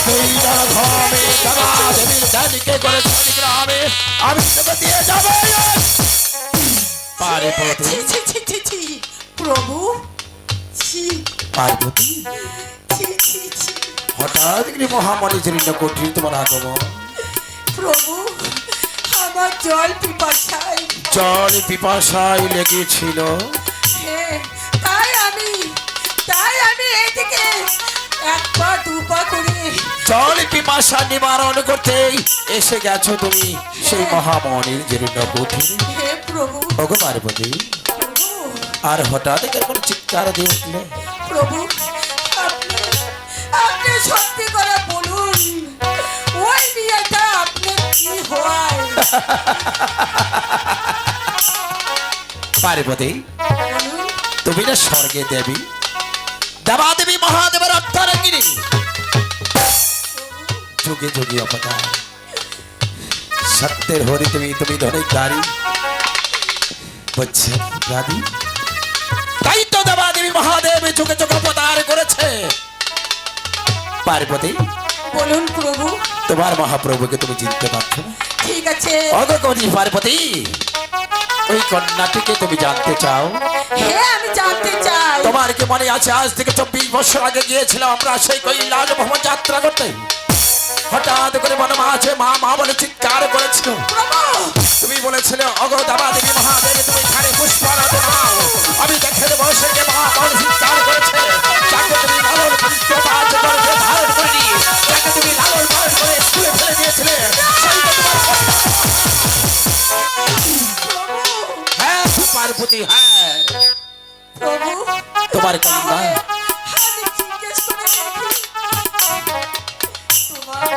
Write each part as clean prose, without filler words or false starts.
তুই নরধমে দাদা দেবীর দাদিকে করে গ্রামে আমি তোকে দিয়ে যাবো পার্বতী। ছি ছি ছি ছি প্রভু, ছি পার্বতী ছি ছি ছি হঠাৎ করে মহামারী জন্য কঠিন তোমার আগমন। প্রভু, আমার জল পিপাসায় লেগেছিল। হ্যাঁ, তাই আমি এদিকে এক পা দু পা করে জল পিপাসা নিবারণ করতে এসে গেছো তুমি সেই মহামনির জীর্ণ কুঠির। হে প্রভু, ওগো পার্বতী, প্রভু, আর হঠাৎ এরকম চিৎকার দিয়ে উঠলে। প্রভু, আপনি সত্যি করে বলুন, ওই বিয়েটা আপনার কি হয়? পার্বতী, বলুন। তুমি না স্বর্গে দেবী, দেবাদেবী মহাদেবের অর্থারঙ্গিনী, যুগে যুগে অবতার, সত্যের হরি তুমি, তুমি ধনের দাঁড়ি বুঝছেন দাদি। তাই তো দেবাদেবী মহাদেব যুগে যুগে অবতার করেছে। পার্বতী, বলুন প্রভু। তোমার মহাপ্রভুকে তুমি চিনতে পারছো না? ঠিক আছে। অগকরি পার্বতী, ওই কন্যাটিকে তুমি জানতে চাও? হ্যাঁ, আমি জানতে চাই। তোমার কি মনে আছে আজ থেকে 24 বছর আগে গিয়েছিলাম আমরা সেই কৈলাস ভ্রমণ যাত্রা করতে? হঠাৎ করে মনে আছে মা মা বলে চিৎকার করেছিল। তুমি বলেছিলে অগো দেবাদেবী মহাদেব তুমি এখানে পুষ্পারাধ নাও, আমি দেখে দেবো সেকে মা বলে চিৎকার করেছে। যাকে তুমি লালন পাঁচ গর্ভে ধারণ করিনি, যাকে তুমি লালন পালন করে স্কুলে ফেলে দিয়েছিলে, সেই তো তোমার কন্যা। হ্যাঁ পার্বতী, হ্যাঁ প্রভু, তোমার কন্যা। আমি জিজ্ঞেস করে দেখি, তোমার বাড়ি কোথায়?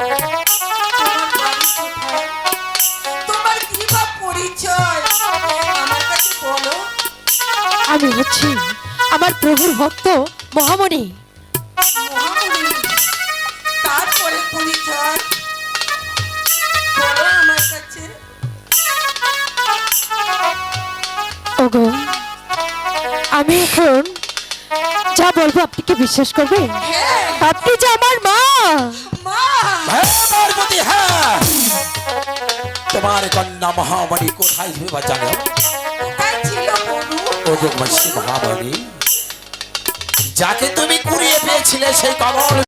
তোমার কি বা পরিচয় আমার কাছে বলো। আমি হচ্ছি আমার প্রভুর ভক্ত মহামণি। মহামণি, তারপরে পরিচয় বলো আমার কাছে। ওগো, আমি এখন যা বলবো আপনি কি বিশ্বাস করবেন? হ্যাঁ, আপনি যে আমার মা। মা। হ্যাঁ পার্বতী, হ্যাঁ তোমার কন্যা মহামারী কোথায় তুমি বা জানো? কোথায় ছিল বলু? ওগো মহামারী, যাকে তুমি কুড়িয়ে পেয়েছিলে সেই কমল